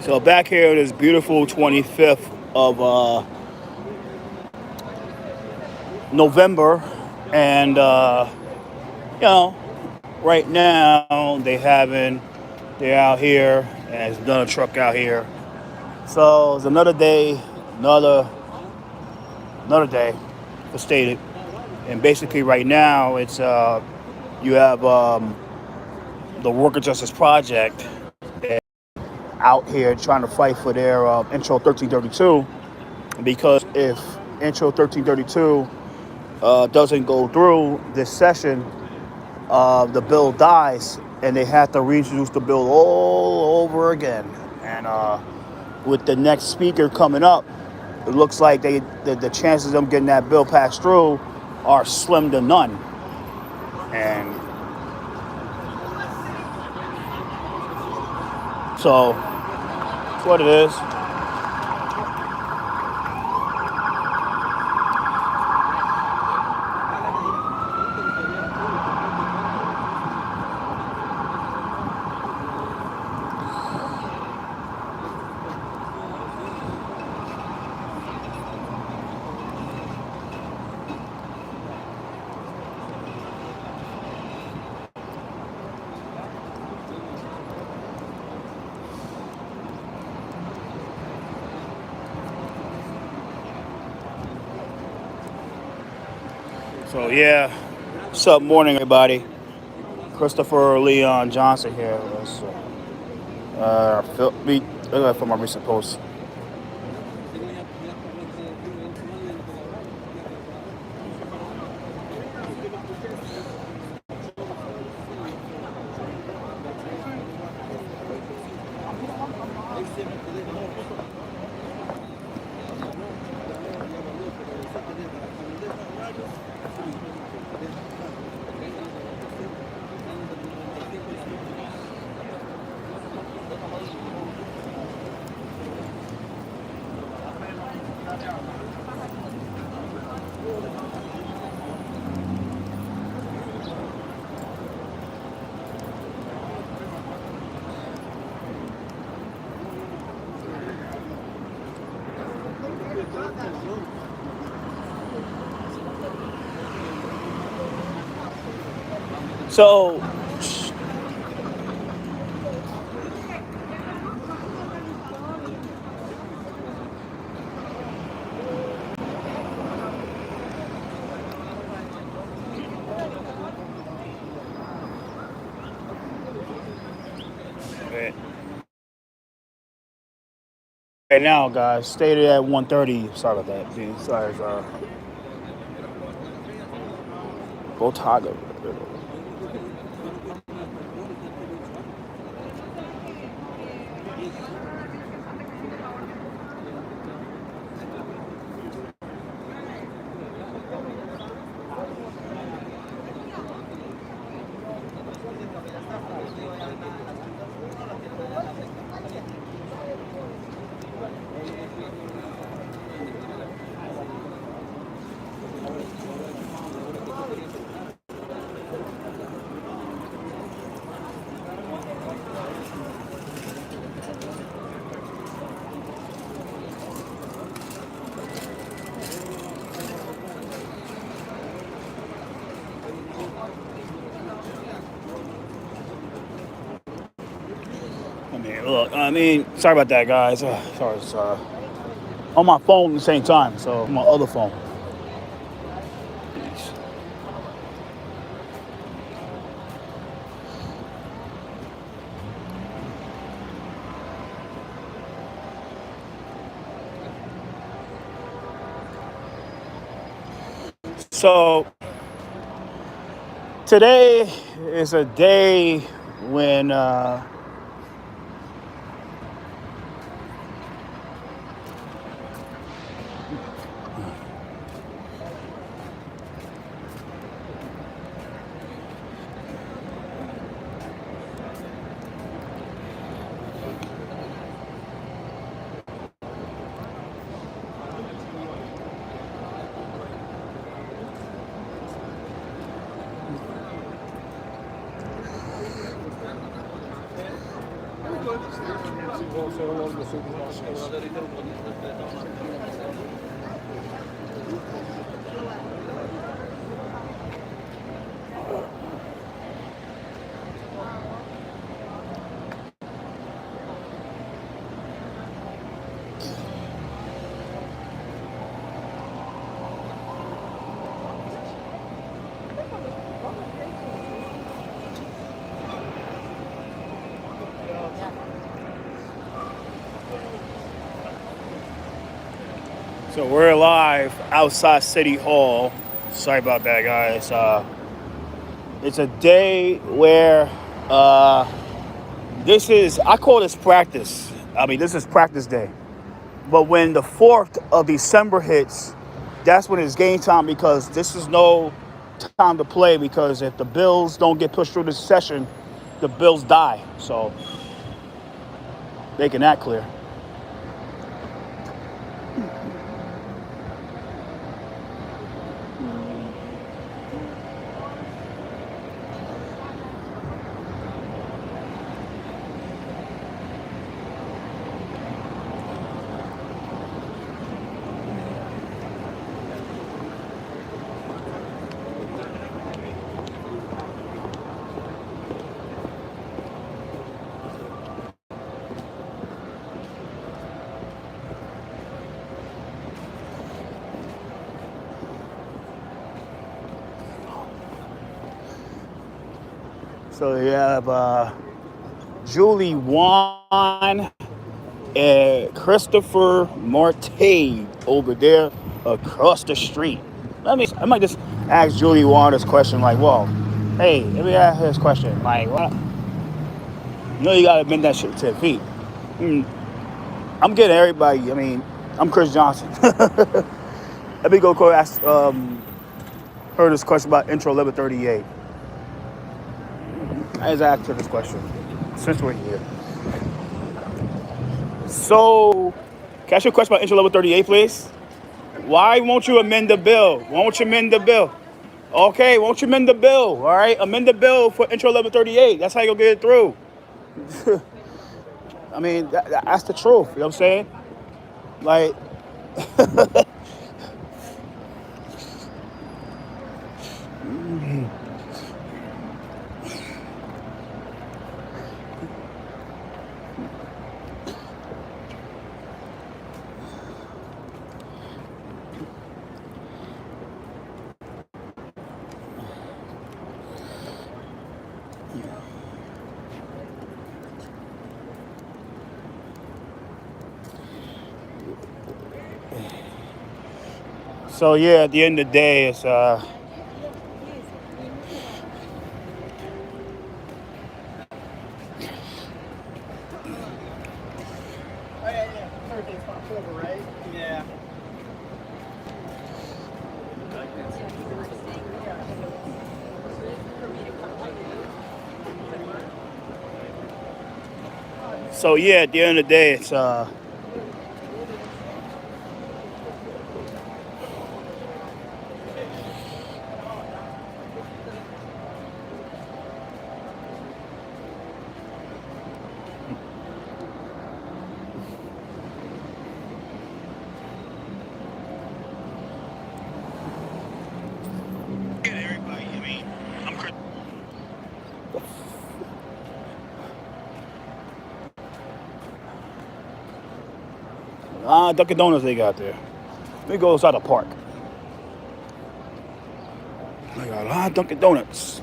So back here it is beautiful 25th of November, and you know, right now they're out here, and there's another truck out here. So it's another day, another day for Stated, and basically right now it's you have the Worker Justice Project out here trying to fight for their Intro 1332, because if Intro 1332 doesn't go through this session, the bill dies, and they have to reintroduce the bill all over again. And with the next speaker coming up, it looks like the chances of them getting that bill passed through are slim to none. And so that's what it is. So yeah, what's up, morning everybody? Christopherleonjohnson here. Let's for my recent post. So right now, guys, Stated at 1:30. Sorry about that. Dude. Sorry, go Tiger. Sorry about that, guys. Sorry, it's on my phone at the same time, so on my other phone. So today is a day when So we're live outside City Hall. Sorry about that, guys. It's a day where I call this practice. I mean, this is practice day. But when the 4th of December hits, that's when it's game time, because this is no time to play, because if the Bills don't get pushed through this session, the Bills die. So making that clear. So you have Julie Wan and Christopher Marte over there across the street. I might just ask Julie Wan this question, like, whoa, hey, let me ask this question. Like, what? You know you gotta bend that shit to 10 feet. I'm getting everybody, I mean, I'm Chris Johnson. Let me go ask her this question about intro 1138. I just asked her this question since we're here. So, can I ask you a question about intro 1138, please? Why won't you amend the bill? Why won't you amend the bill? Okay, won't you amend the bill? All right, amend the bill for intro 1138. That's how you'll get it through. I mean, that's the truth. You know what I'm saying? Like, so yeah, at the end of the day, it's so yeah, at the end of the day, it's Dunkin' Donuts they got there. Let me go outside the park. They got a lot of Dunkin' Donuts.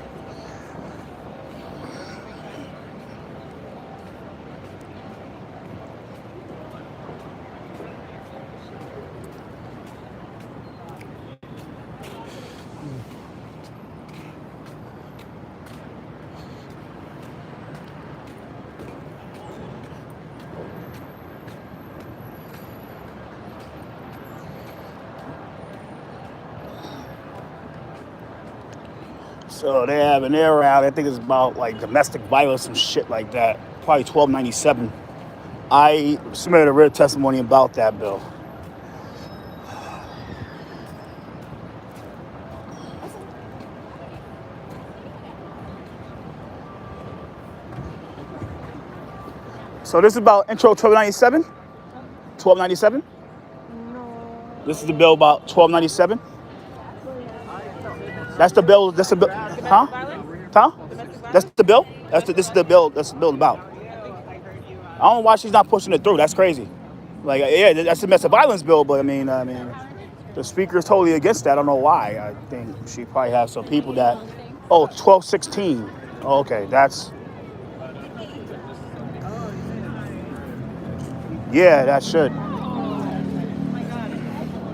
So they have an air out. I think it's about like domestic violence, some shit like that. Probably 1297. I submitted a written testimony about that bill. So this is about intro 1297? 1297? No. This is the bill about 1297? That's the bill. That's the bill. Huh? Huh? That's the bill. This is the bill. That's the bill about. I don't know why she's not pushing it through. That's crazy. Like, yeah, that's a domestic violence bill, but I mean, the speaker is totally against that. I don't know why. I think she probably has some people that. Oh, 1216. Oh, okay, that's. Yeah, that should.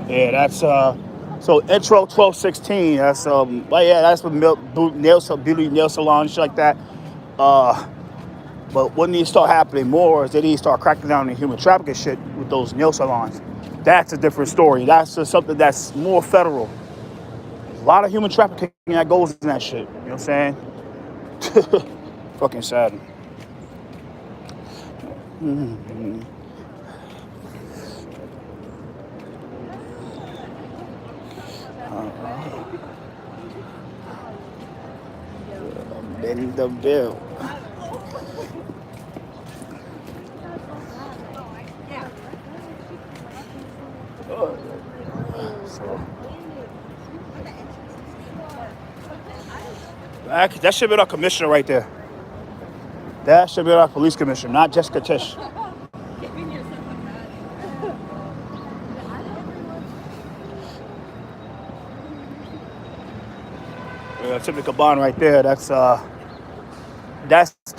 Yeah, that's so intro 1216. That's but yeah, that's for beauty nail salon shit like that. But what needs to start happening more is they need to start cracking down on human trafficking shit with those nail salons. That's a different story. That's just something that's more federal. A lot of human trafficking that goes in that shit. You know what I'm saying? Fucking sad. Mm-hmm. Bend the bill. That should be our commissioner right there. That should be our police commissioner, not Jessica Tisch. Typical bond right there. That's the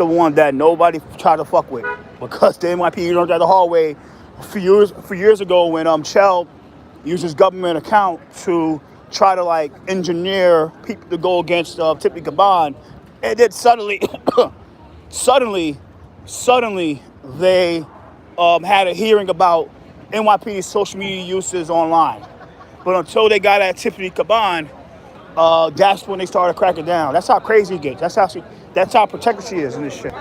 one that nobody tried to fuck with because the NYPD down the hallway a few years ago when Shell used his government account to try to like engineer people to go against Tiffany Caban, and then suddenly they had a hearing about NYPD's social media uses online. But until they got at Tiffany Caban, that's when they started cracking down. That's how crazy it gets. That's how protected she is in this shit.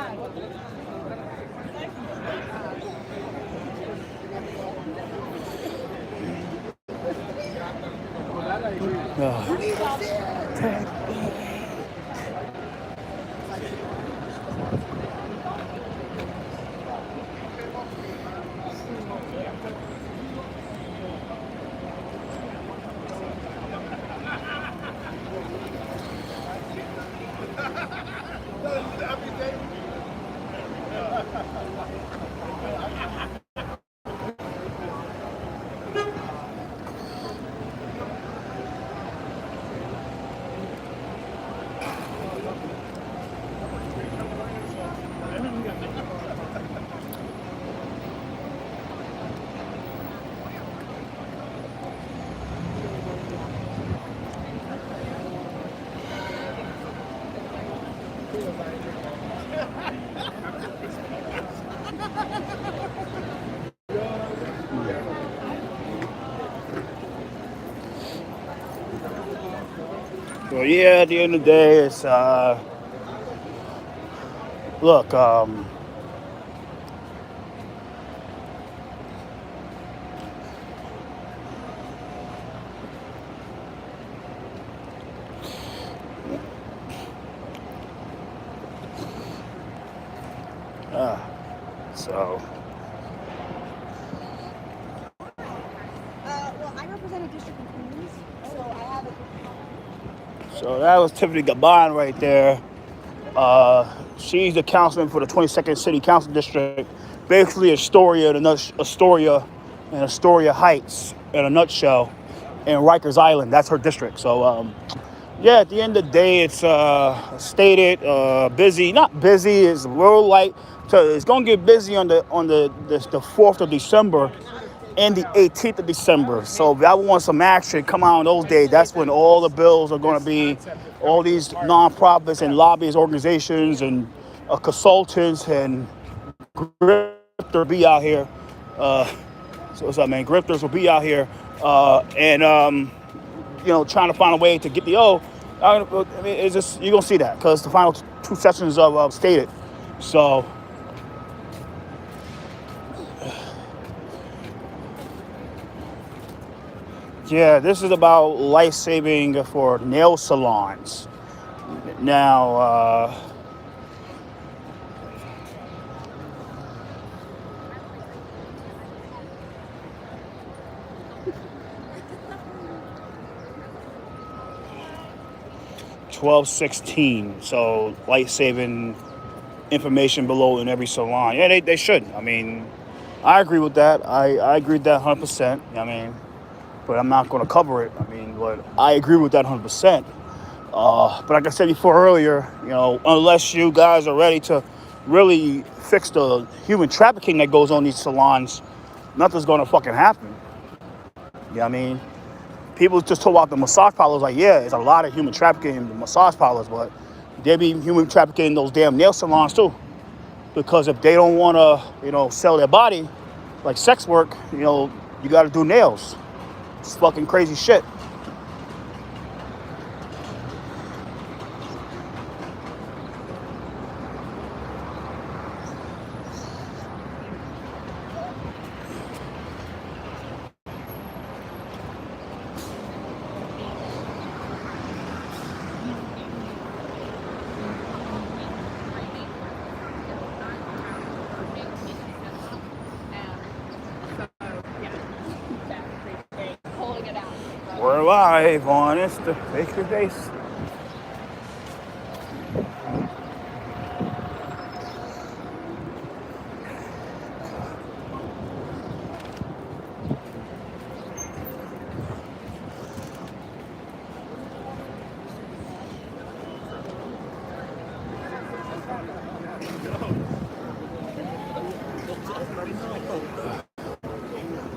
So yeah, at the end of the day, it's look. So. Well, I represent a district in Queens, so I have a. So that was Tiffany Caban right there. She's the councilman for the 22nd City Council District. Basically, Astoria and Astoria Heights in a nutshell, and Rikers Island. That's her district. So yeah, at the end of the day, it's stated busy. Not busy. It's real light. So it's gonna get busy on the 4th of December and the 18th of December. So if y'all want some action, come out on those days. That's when all the bills are gonna be. All these nonprofits and lobbyist organizations and consultants and grifters be out here. So what's up, man? Grifters will be out here and trying to find a way to get the I mean, it's just you're gonna see that because the final two sessions of Stated. So yeah, this is about life saving for nail salons. Now 1216. So light-saving information below in every salon. Yeah, they should. I mean, I agree with that. I agree with that 100%. I mean, but I'm not going to cover it. I mean, but I agree with that 100%. But like I said before earlier, unless you guys are ready to really fix the human trafficking that goes on these salons, nothing's going to fucking happen. You know what I mean? People just talk about the massage parlors like, yeah, there's a lot of human trafficking in the massage parlors, but there be human trafficking in those damn nail salons too. Because if they don't want to, sell their body, like sex work, you got to do nails. It's fucking crazy shit. We're live on Insta, face to face.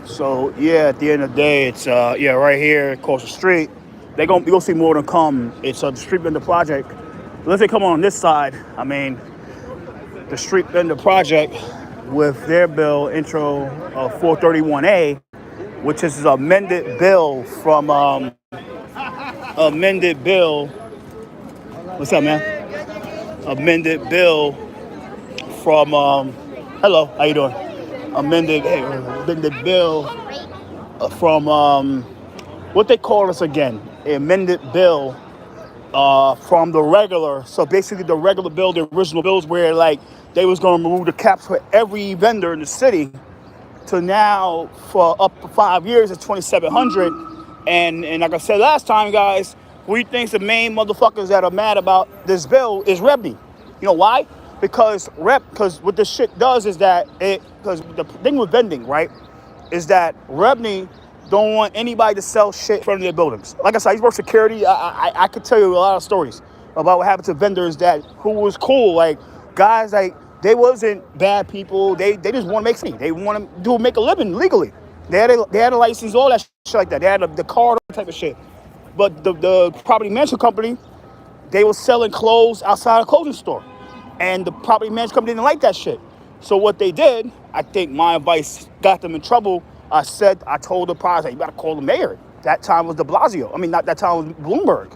So yeah, at the end of the day, it's right here across the street. You gonna see more than come. It's the street vendor project. Let's say come on this side. I mean, the street vendor project with their bill intro of 431A, which is an amended bill from amended bill. What's up, man? Amended bill from hello, how you doing? Amended bill from what they call us again? Amended bill from the regular. So basically, the regular bill, the original bills, where like they was going to remove the caps for every vendor in the city, to now for up to 5 years at 2,700. And like I said last time, guys, we think the main motherfuckers that are mad about this bill is Rebney. You know why? Because what this shit does is that because the thing with vending, right, is that Rebney don't want anybody to sell shit in front of their buildings. Like I said, I used to work security. I could tell you a lot of stories about what happened to vendors who was cool, like guys like they wasn't bad people. They just want to make money. They want to make a living legally. They had a license, all that shit like that. They had the card, all that type of shit. But the property management company, they were selling clothes outside a clothing store. And the property management company didn't like that shit. So what they did, I think my advice got them in trouble. I told the prosecutor, you got to call the mayor. That time was de Blasio. I mean, not that time was Bloomberg.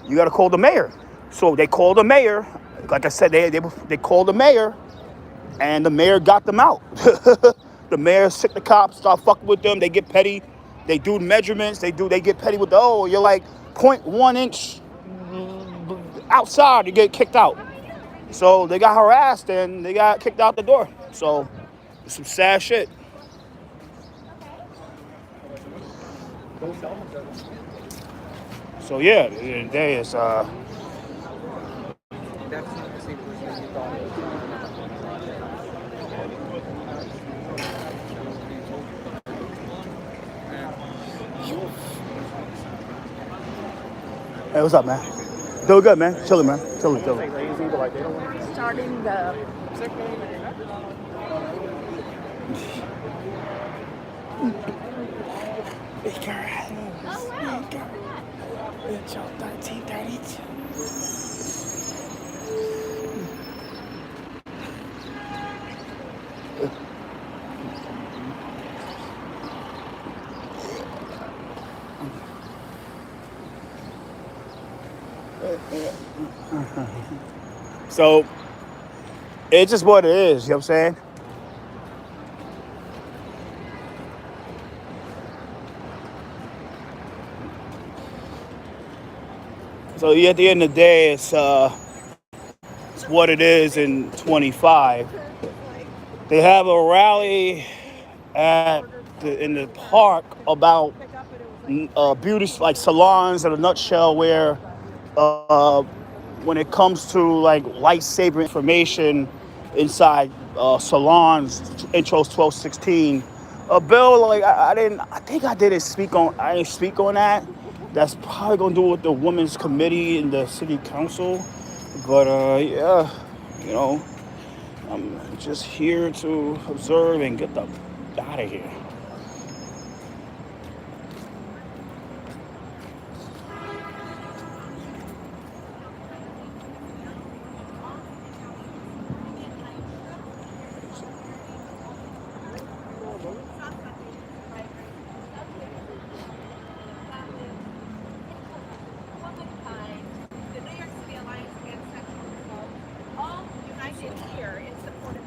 You got to call the mayor. So they called the mayor. Like I said, they called the mayor, and the mayor got them out. The mayor sick the cops, start fucking with them. They get petty. They do measurements. They get petty with you're like 0.1 inch outside, you get kicked out. So they got harassed and they got kicked out the door. So it's some sad shit. So yeah, at the end of the day, it's Hey, what's up, man? Doing good, man. Chilling, man. Chilling. Starting the It's 1332. So it's just what it is, you know what I'm saying? So yeah, at the end of the day, it's what it is in 25. They have a rally in the park about beauty like salons in a nutshell, where uh, when it comes to like life-saving information inside salons, intros 1216. Bill, like I didn't. I think I didn't speak on. I didn't speak on that. That's probably gonna do with the women's committee in the city council. But yeah, you know, I'm just here to observe and get the out of here.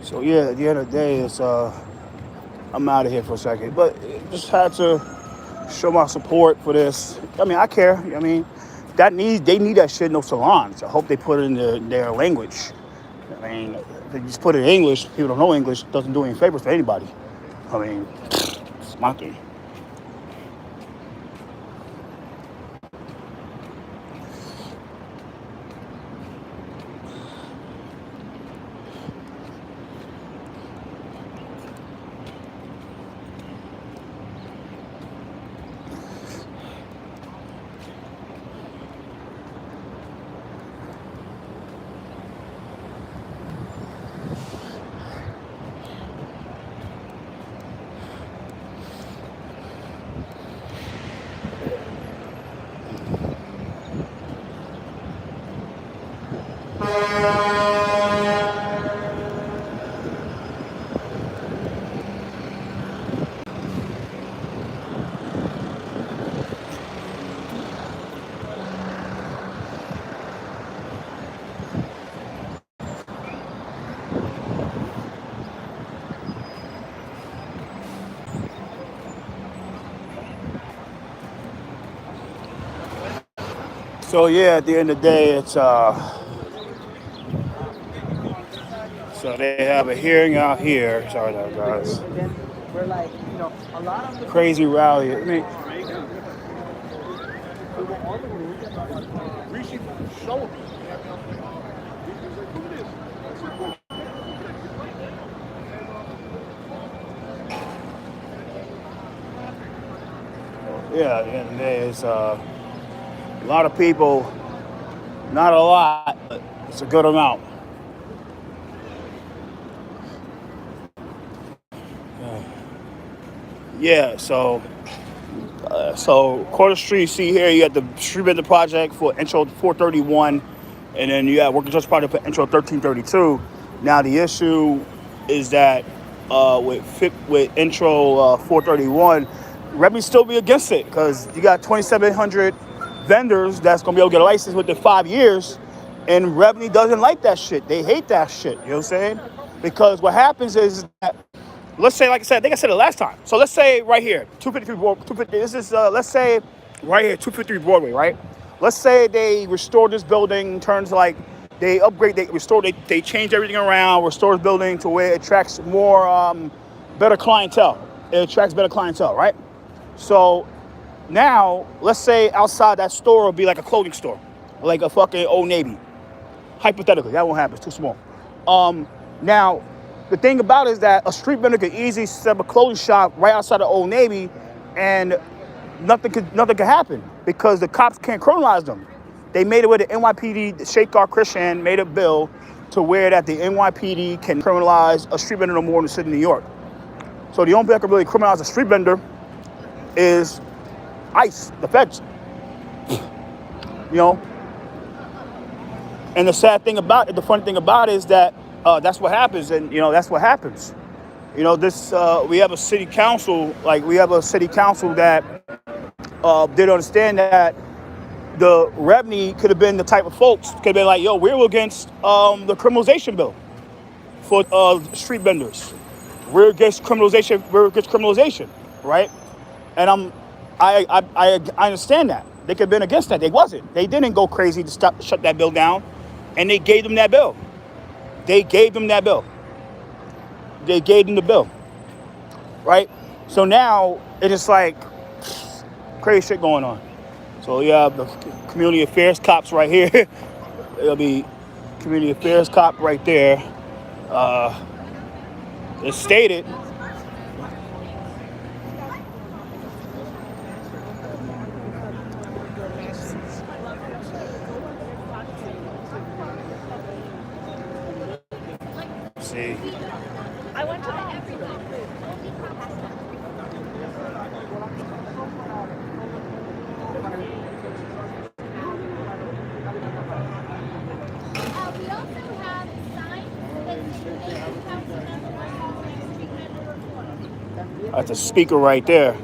So yeah, at the end of the day, it's I'm out of here for a second, but just had to show my support for this. I mean, I care. I mean, they need that shit in those salons. I hope they put it in their language. I mean, if they just put it in English, people don't know English, doesn't do any favors for anybody. I mean, it's my thing. So yeah, at the end of the day, it's so they have a hearing out here. Sorry, guys. And then we're like, a lot of the Crazy rally. I mean, yeah, at the end of the day, it's a lot of people. Not a lot, but it's a good amount. Yeah, so Quarter Street, see here, you got the street vendor project for intro 431, and then you got working just project for intro 1332. Now the issue is that with intro 431, Revenue still be against it because you got 2,700 vendors that's gonna be able to get a license within 5 years, and Revenue doesn't like that shit. They hate that shit. You know what I'm saying? Because what happens is that, let's say, like I said, I think I said it last time. So let's say right here, 253 Broadway. 250. This is let's say right here, 253 Broadway, right? Let's say they restore this building, turns like they upgrade, they restore, they change everything around, restore the building to where it attracts more better clientele. It attracts better clientele, right? So now, let's say outside that store will be like a clothing store, like a fucking Old Navy. Hypothetically, that won't happen. It's too small. Now, the thing about it is that a street vendor could easily set up a clothing shop right outside of Old Navy, and nothing could happen because the cops can't criminalize them. They made it where the NYPD, the Sheikar Christian, made a bill to where that the NYPD can criminalize a street vendor no more in the city of New York. So the only thing that can really criminalize a street vendor is ICE, the feds. You know? And the sad thing about it, the funny thing about it is that that's what happens, and that's what happens. This we have a city council, that didn't understand that the Revenue could have been the type of folks, could have been like, yo, we're against the criminalization bill for street vendors. We're against criminalization, right? And I understand that. They could have been against that. They wasn't. They didn't go crazy to shut that bill down. And they gave them that bill. They gave them that bill. They gave them the bill. Right? So now, it's just like crazy shit going on. So So you have the community affairs cops right here. It'll be community affairs cop right there. It's stated. See. I went to the everything. We also have signs that say NYC Council number 1 That's a speaker right there.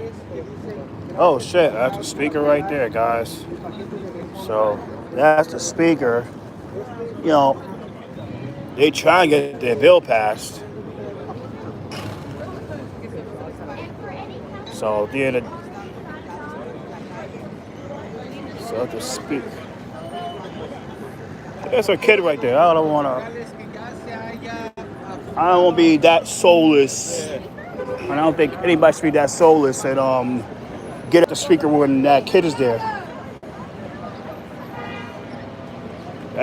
Oh shit, that's a speaker right there, guys. So that's the speaker. You know, they try and get their bill passed. So the end of so to speak. There's a kid right there. I don't want to be that soulless. And I don't think anybody should be that soulless and get at the speaker when that kid is there.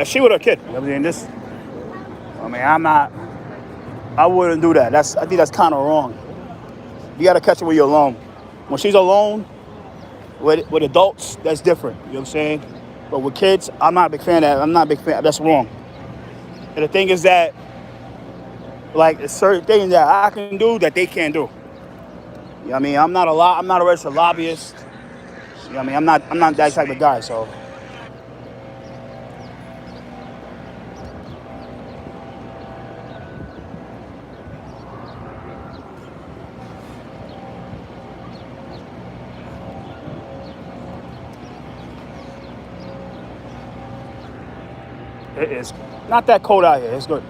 She with her kid. You know what I'm saying? I wouldn't do that. I think that's kind of wrong. You got to catch her when you're alone. When she's alone with adults, that's different. You know what I'm saying? But with kids, I'm not a big fan of that. I'm not a big fan. That's wrong. And the thing is that, like, there's certain things that I can do that they can't do. You know what I mean? I'm not a registered lobbyist. You know what I mean? I'm not that type of guy. So. It is not that cold out here. It's good.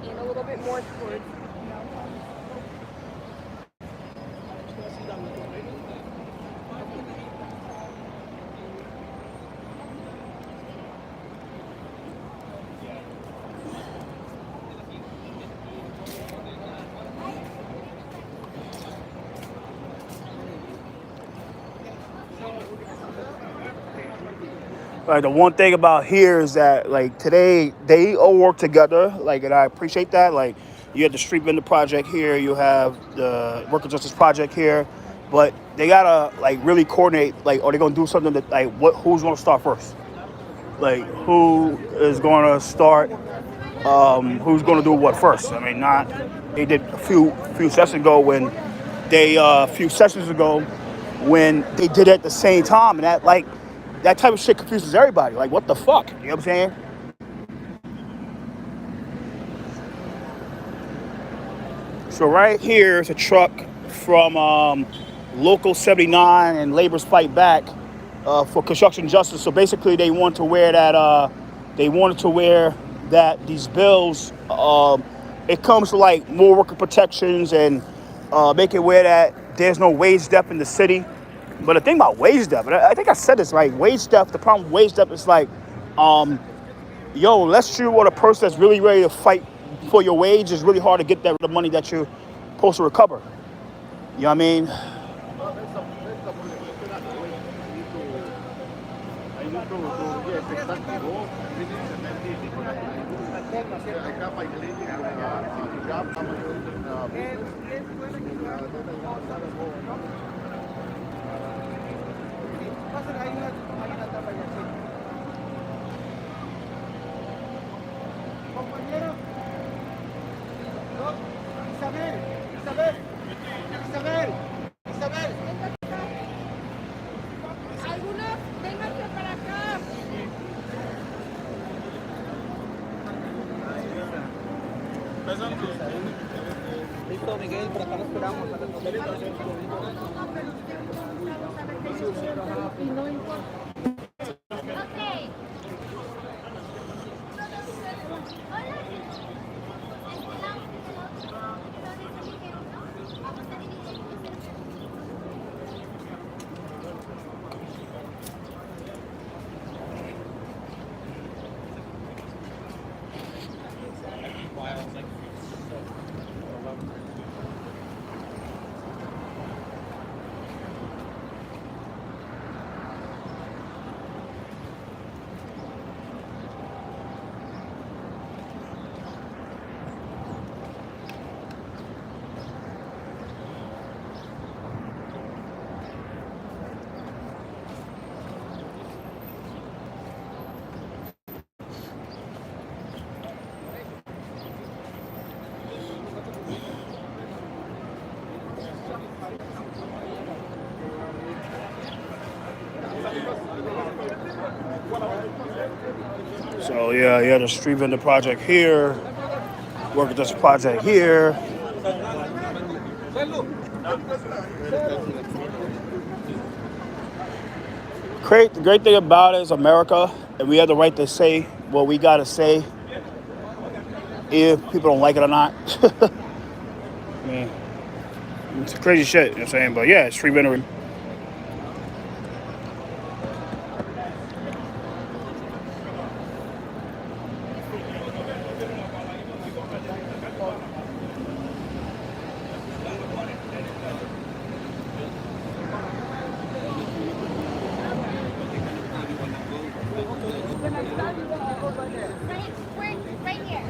And a little bit more towards. Like the one thing about here is that like today they all work together. Like, and I appreciate that. Like you have the street vendor project here, you have the worker justice project here, but they gotta like really coordinate. Like, are they gonna do something that like who's gonna start first? Like who is gonna start? Who's gonna do what first? I mean, not they did a few sessions ago when they did it at the same time, and that type of shit confuses everybody. Like, what the fuck? You know what I'm saying? So right here is a truck from Local 79 and Labor's Fight Back for construction justice. So basically, they wanted to wear that these bills. It comes to like more worker protections and make it where that there's no wage theft in the city. But the thing about wage theft, and I think I said this right, wage theft, the problem with wage theft is like, unless you are the person that's really ready to fight for your wage, it's really hard to get the money that you're supposed to recover. You know what I mean? Miguel, por acá lo esperamos. Y no importa. Okay. So yeah, the street vendor project here, worker justice project here. The great thing about it is America, and we have the right to say what we gotta say, if people don't like it or not. I mean, it's crazy shit, you know what I'm saying? But yeah, street vendor. Right here.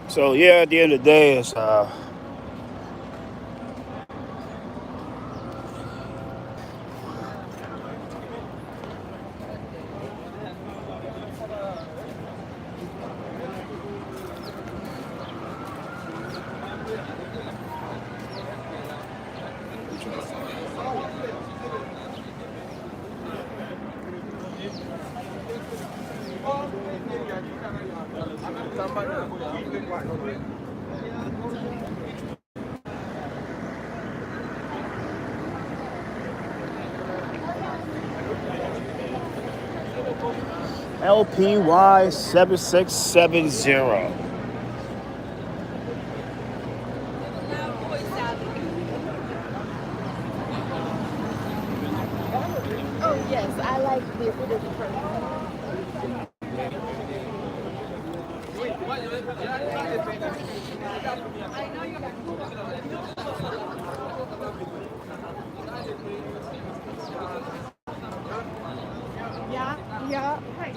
So yeah, at the end of the day, it's LPY 7670. Oh yes, I like the affordable first. Yeah. Hi.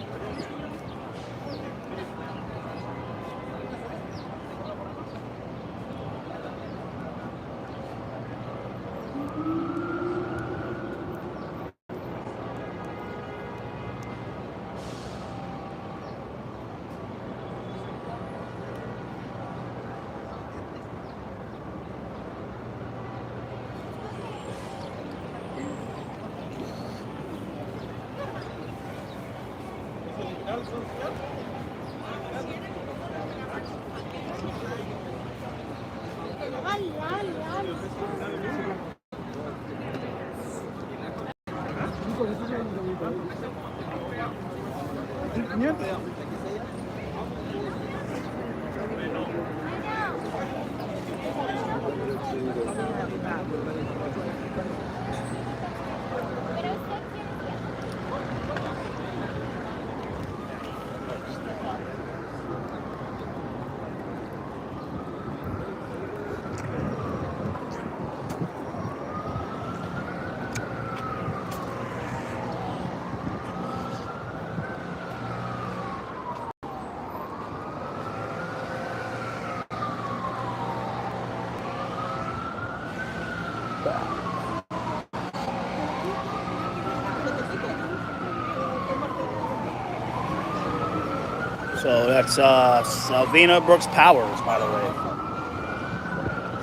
So that's Salvina Brooks Powers, by the way.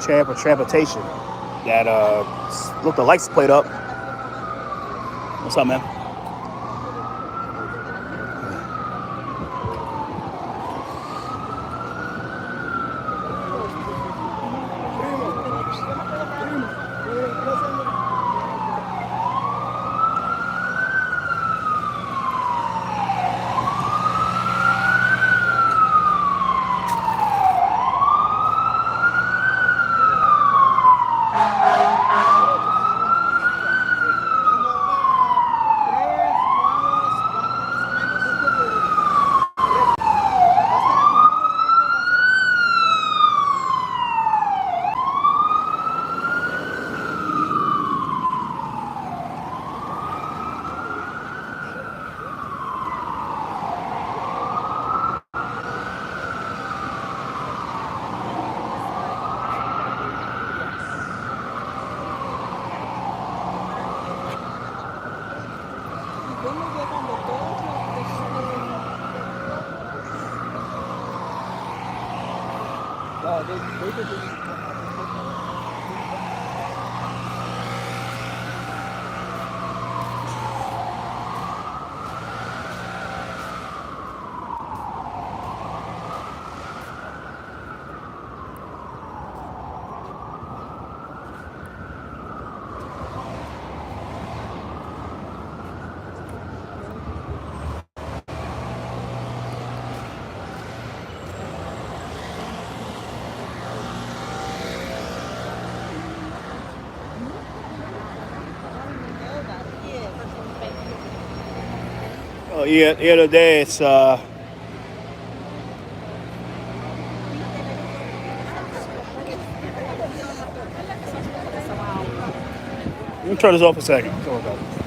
Champ of Transportation. That look, the lights played up. What's up, man? Oh yeah, the other day it's let me turn this off a second. Sorry about it.